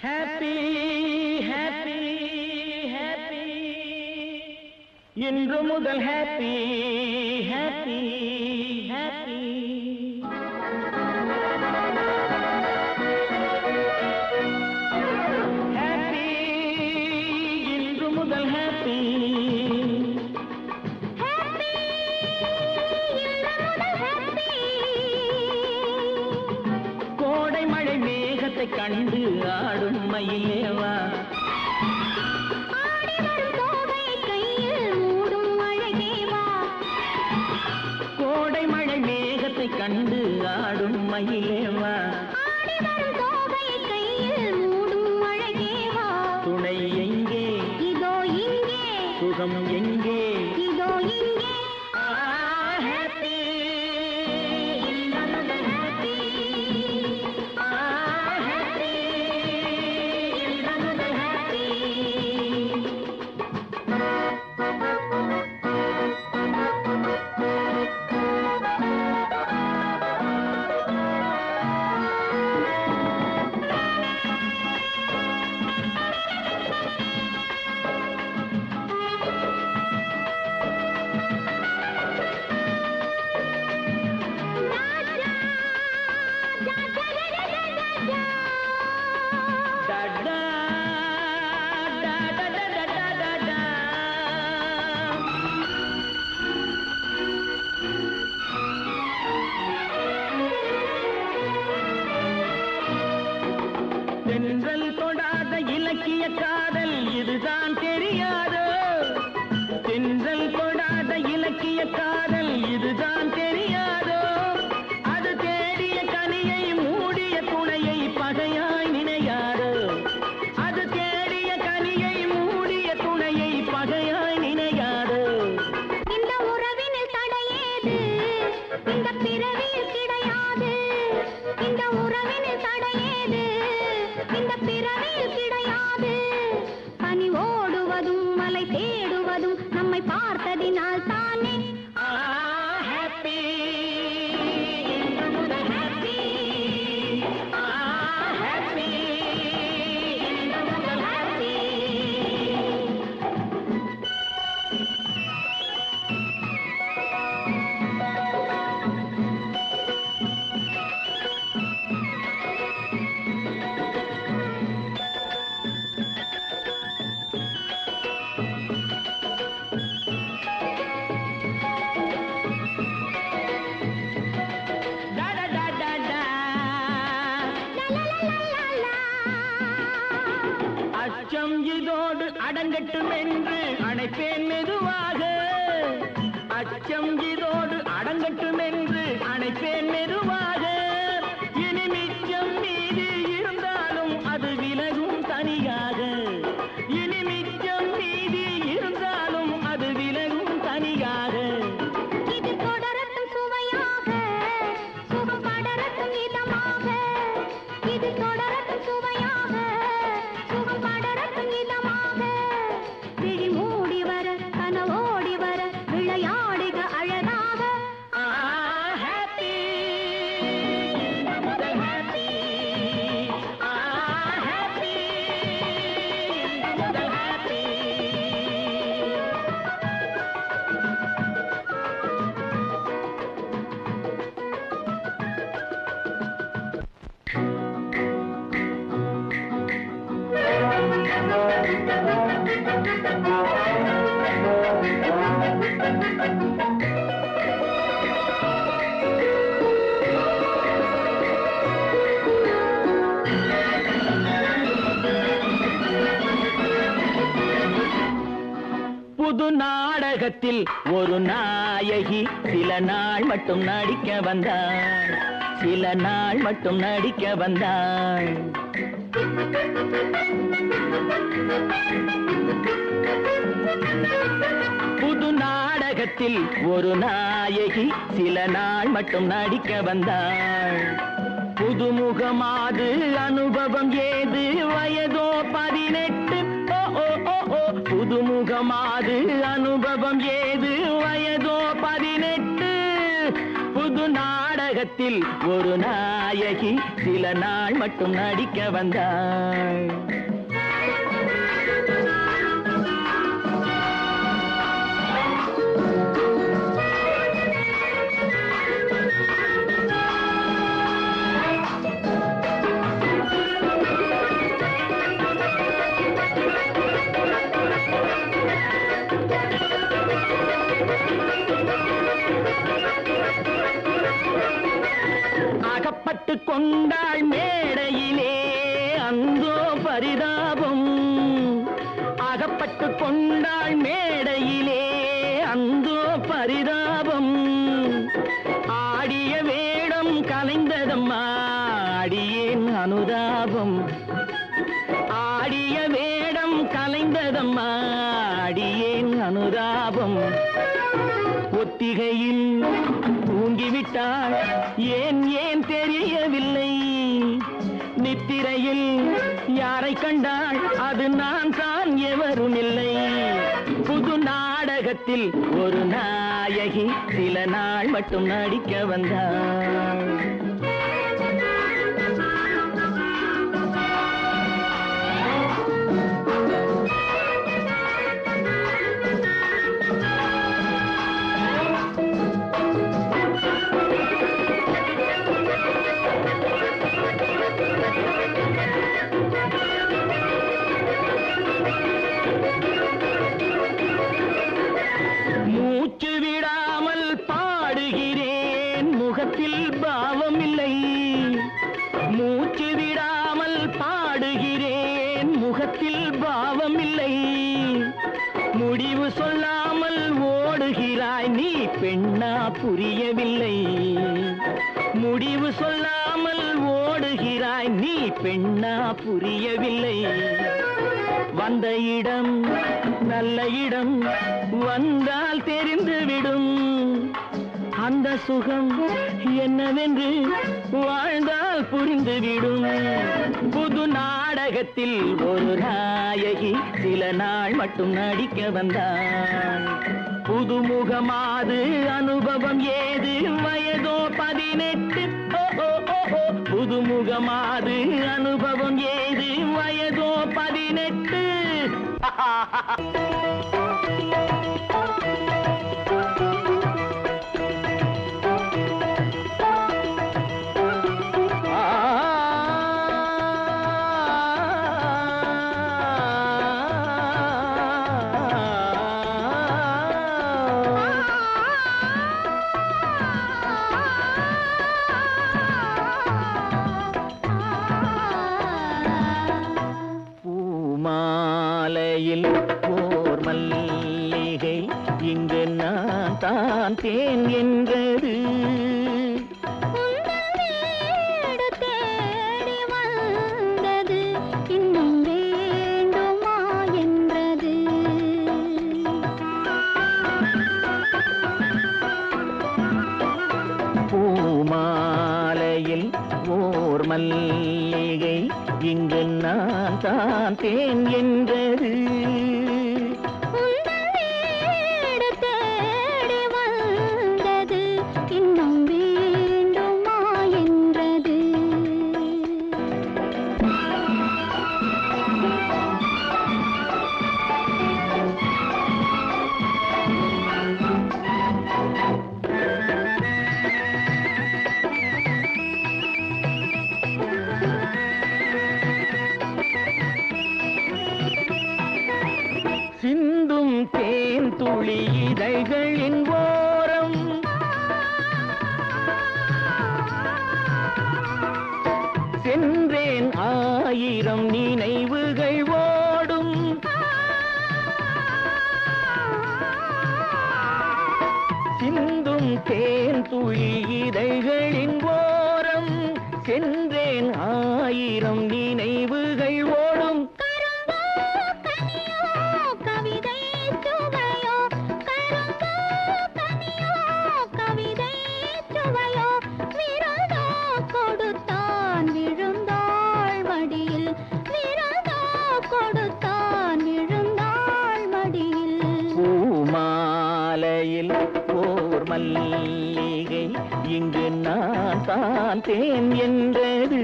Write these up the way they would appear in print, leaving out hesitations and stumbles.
Happy happy happy இன்று முதல் happy happy happy happy இன்று முதல் ஹாப்பி கோடை மழை மேகத்தை கண்டு ஆடும் மயிலேவா கோடை மழை மேகத்தை கண்டு ஆடும் மயிலேவா துணை எங்கே இதோ இங்கே சுகம் எங்கே இதோ இங்கே தென்றல் தொடாத இலக்கிய காதல் இதுதான் தெரியாதோ தென்றல் தொடாத இலக்கிய காதல் இதுதான் தெரியாதோ அது தேடிய கனியை மூடிய துணையை பகையாய் நினையாதோ அது தேடிய கனியை மூடிய துணையை பகையாய் நினையாதோ இந்த உறவினில் தடையேது இந்த பிறவியில் கிடையாது இந்த உறவினில் தடையேது இந்த பிறவியில் கிடையாது பனி ஓடுவதும் மலை தேடுவதும் நம்மை பார்த்ததினால் தானே ஹாப்பி இன்று முதல் ஹாப்பி ஹாப்பி இன்று முதல் ஹாப்பி அச்சம் இதோடு அடங்கட்டும் என்று அணைப்பேன் மெதுவாக அச்சம் இதோடு அடங்கட்டும் என்று அணைப்பேன் மெதுவாக இனி மிச்சம் மீதி இருந்தாலும் அது விலகும் தனியாக இனி மிச்சம் மீதி இருந்தாலும் அது விலகும் தனியாக இது தொடரட்டும் சுவையாக சுகம் படரட்டும் இதமாக இது தொடரட்டும் சுவையாக சுகம் படரட்டும் இதமாக விழி மூடி வர கனவோடி வர விளையாடுக அழகாக ஹாப்பி இன்று முதல் ஹாப்பி ஹாப்பி இன்று முதல் ஹாப்பி புது நாடகத்தில் ஒரு நாயகி சில நாள் மட்டும் நடிக்க வந்தாள் சில நாள் மட்டும் நடிக்க வந்தாள் புது நாடகத்தில் ஒரு நாயகி சில நாள் மட்டும் நடிக்க வந்தாள் புதுமுகமாது அனுபவம் ஏது வயதோ 18 புதுமுகமாது அனுபவம் ஏது வயதோ 18 புது நாடக நாடகத்தில் ஒரு நாயகி சில நாள் மட்டும் நடிக்க வந்தாள். அகப்பட்டு கொண்டாள் மேடையிலே அந்தோ பரிதாபம். அகப்பட்டு கொண்டாள் மேடையிலே அந்தோ பரிதாபம். ஆடிய வேடம் கலைந்ததம்மா அடியேன் அனுதாபம். ஆடிய வேடம் கலைந்ததம்மா அடியேன் அனுதாபம். ஒத்திகையில் தூங்கிவிட்டாள் ஏன் ஏன் தெரியவில்லை. நித்திரையில் யாரை கண்டாள் அது நான் தான் எவரும் இல்லை. புது நாடகத்தில் ஒரு நாயகி சில நாள் மட்டும் நடிக்க வந்தாள். மூச்சு விடாமல் பாடுகிறேன் முகத்தில் பாவம் இல்லை. மூச்சு விடாமல் பாடுகிறேன் முகத்தில் பாவம் இல்லை. முடிவு சொல்லாமல் ஓடுகிறாய் நீ பெண்ணா புரியவில்லை. முடிவு சொல்லாமல் ஓடுகிறாய் நீ பெண்ணா புரியவில்லை. வந்த இடம் நல்ல இடம் வந்தால் தெரிந்துவிடும். அந்த சுகம் என்னவென்று வாழ்ந்தால் புரிந்துவிடும். புது நாடகத்தில் ஒரு நாயகி சில நாள் மட்டும் நடிக்க வந்தாள். புதுமுகமாது அனுபவம் ஏது வயதோ 18. புதுமுகமாது அனுபவம் ஏது வயதோ 18. பூமாலையில் ஓர் மல்லிகை இங்கு நான் தான் தேன் என்றது. தேடி வந்தது இன்னும் வேண்டுமா என்றது. பூமாலையில் ஓர் மல்லிகை இங்கு நான் தான் தேன் என்றது. தேடி வந்தது இன்னும் வேண்டுமா என்றது. சிந்தும் தேன் துளி இதழ்களின் ஓரம் சென்றேன் ஆயிரம் நினைவுகள் ஓடும். சிந்தும் தேன் துளி இதழ்களின் ஓரம் சென்றேன் ஆயிரம் நினைவுகள் ஓடும். கவிதை சுவையோ கரும்போ கனியோ கவிதை சுவையோ விரதோ கொடுத்தான் விழுந்தாள் மடியில். விரதோ கொடுத்தான் விழுந்தாள் மடியில். பூமாலையில் ஓர் மல்லிகை இங்கு நான் தான் தேன் என்றது.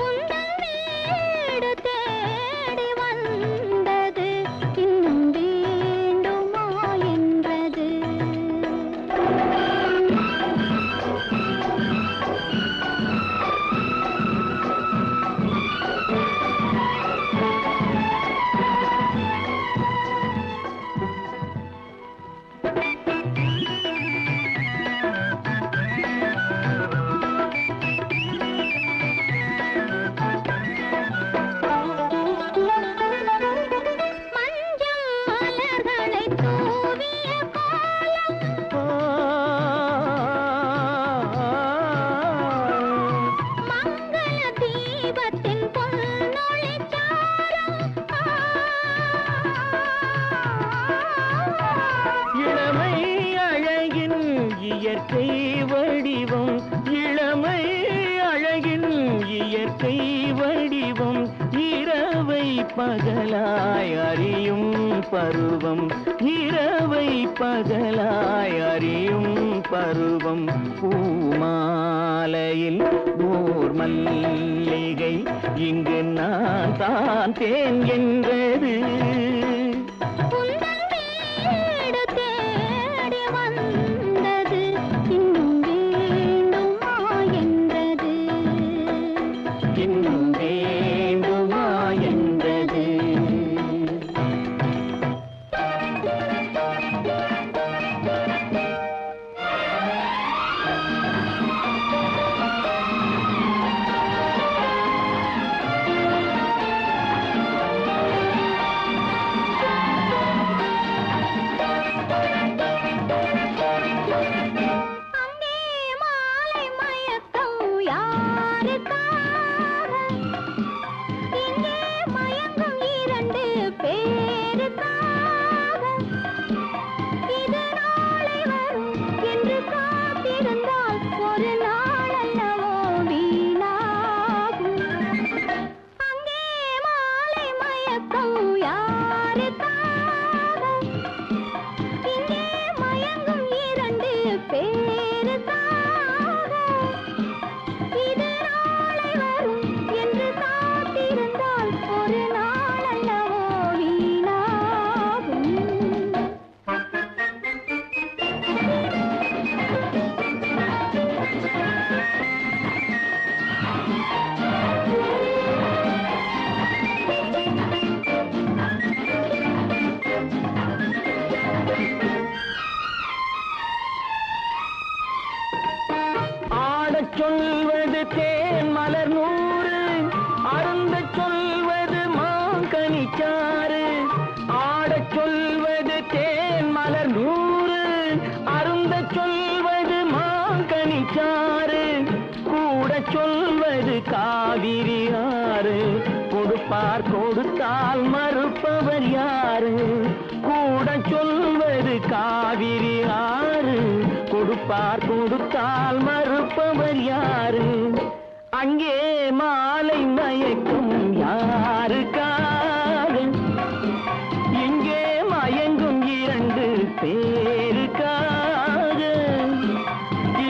உந்தன் வீடு தேடி வந்தது இன்னும் வேண்டுமா என்றது. இயற்கை வடிவம் இளமை அழகின் இயற்கை வடிவம் இரவை பகலாய் அறியும் பருவம் இரவை பகலாய் அறியும் பருவம் பூமாலையில் ஓர் மல்லிகை இங்கு நான் தான் தேன் என்றது. சொல்வது தேன் மலர் நூறு அருந்த சொல்வது மாங்கனிச்சாறு. ஆடச் சொல்வது தேன் மலர் நூறு அருந்த சொல்வது மாங்கனிச்சாறு. கூட சொல்வது காவிரி ஆறு கொடுப்பார் கொடுத்தால் மறுப்பவர் யாரு. கூட சொல்வது காவிரி ஆறு கொடுப்பார் கொடுத்தால் மறுப்பவர் யாரு. அங்கே மாலை மயக்கும் யாருக்காக இங்கே மயங்கும் இரண்டு பேருக்காக.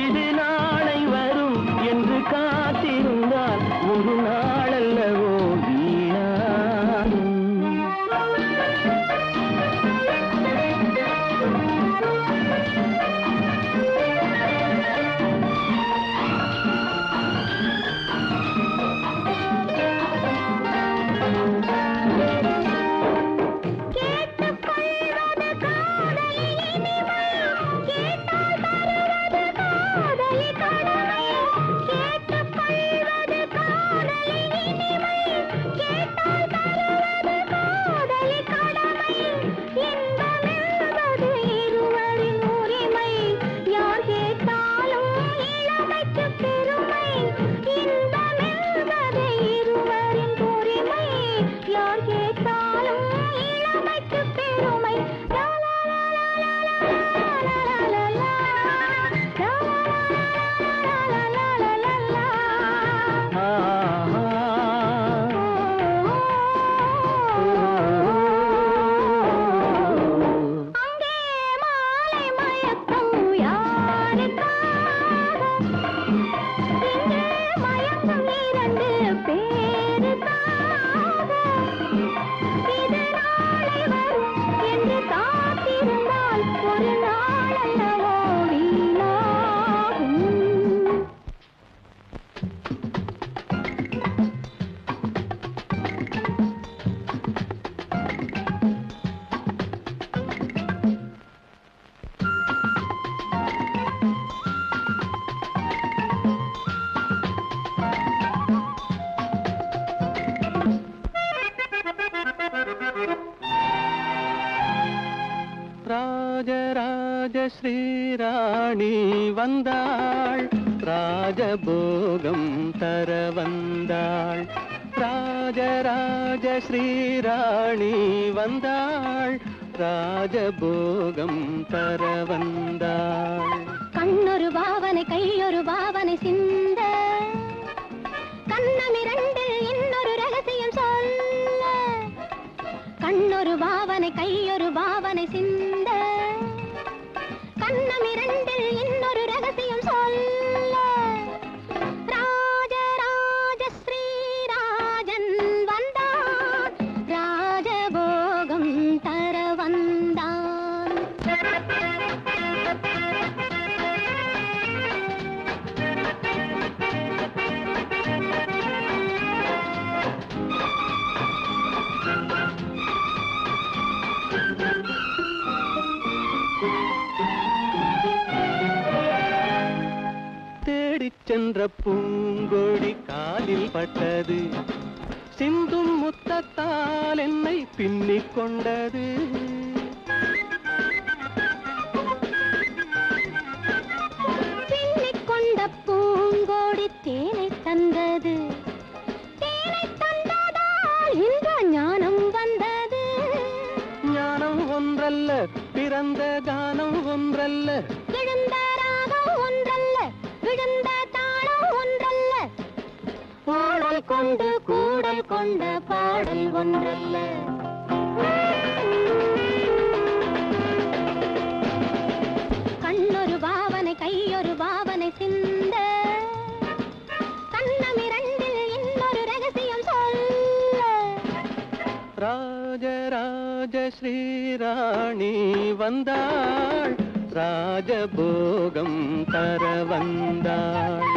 இது நாளை வரும் என்று காத்திருந்தால் ஒரு நாளல்லவோ வீணாகும். ஸ்ரீராணி வந்தாள் ராஜபோகம் தர வந்தாள் ராஜராஜ ஸ்ரீராணி வந்தாள் ராஜபோகம் தர வந்தாள் கண்ணொரு பாவனை கையொரு பாவனை சிந்த கண்ணமிரண்டில் இன்னொரு ரகசியம் சொல்ல கண்ணொரு பாவனை கையொரு பாவனை சிந்த கண்ணமிரண்டில் இன்னொரு ரகசியம் சொல்ல ராஜராஜ ஸ்ரீராஜன் வந்தான் ராஜபோகம் தர வந்தான் தேடிச் சென்ற பூங்கொடி காலில் பட்டது சிந்தும் முத்தத்தால் என்னை பின்னிக் கொண்டது பின்னிக் கொண்ட பூங்கோடி தேனை தந்தது தேனை தந்ததால் இந்த ஞானம் வந்தது ஞானம் ஒன்றல்ல பிறந்த கானம் ஒன்றல்ல விழுந்த ராகம் ஒன்றல்ல விழுந்த தாளம் ஒன்றல்ல பாடல் கொண்டு கூடல் கொண்ட பாடல் ஒன்றல்ல கண்ணொரு பாவனை கையொரு பாவனை சிந்த கண்ணமிரண்டில் இன்னொரு ரகசியம் சொல்ல ராஜராஜ ஸ்ரீராணி வந்தாள் ராஜபோகம் தர வந்தாள்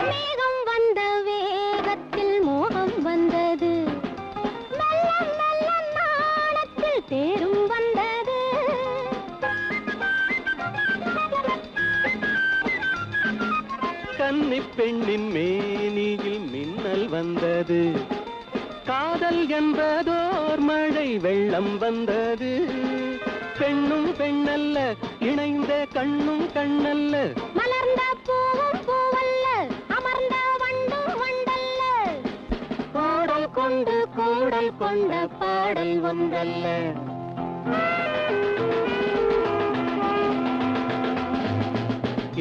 மேகம் வந்த வேகத்தில் மோகம் வந்தது மெல்ல மெல்ல நாணத்தில் தேரும் வந்தது கன்னிப் பெண்ணின் மேனியில் மின்னல் வந்தது காதல் என்பதோர் மழை வெள்ளம் வந்தது பெண்ணும் பெண்ணல்ல இணைந்த கண்ணும் கண்ணல்ல மலர்ந்த பூவும் பூவல்ல அமர்ந்த வண்டும் வண்டல்ல பாடல் கொண்டு கூடல் கொண்ட பாடல் ஒன்றல்ல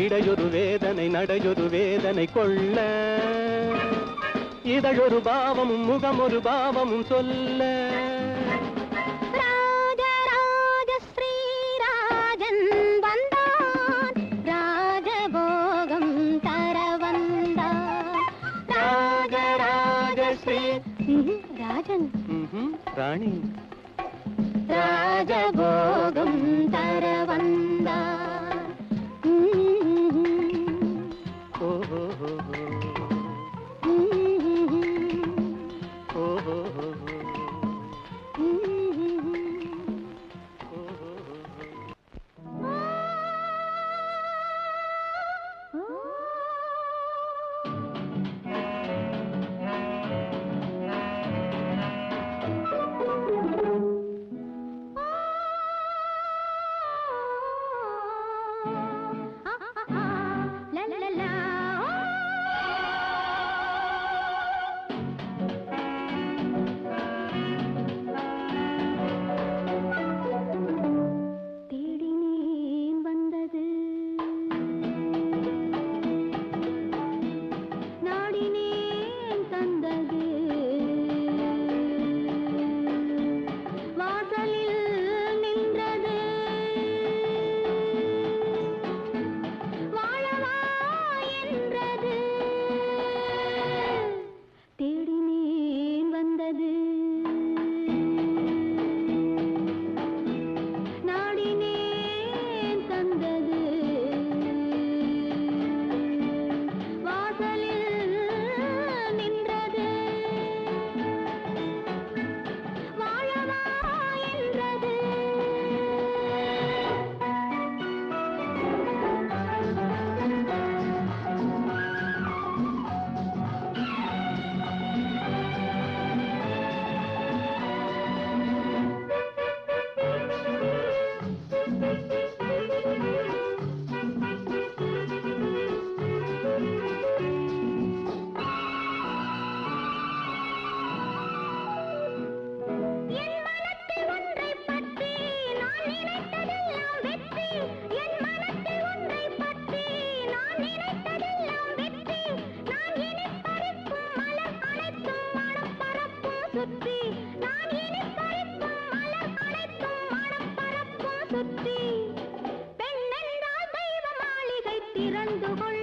இடையொரு வேதனை நடையொரு வேதனை கொள்ள இதழொரு பாவமும் முகமொரு பாவமும் சொல்ல ராஜராஜ ஸ்ரீராஜன் வந்தான் ராஜபோகம் தர வந்தான் ராஜராஜ ஸ்ரீ ராஜன் ராணி ராஜபோகம் தர வந்தான் திறந்து கொள்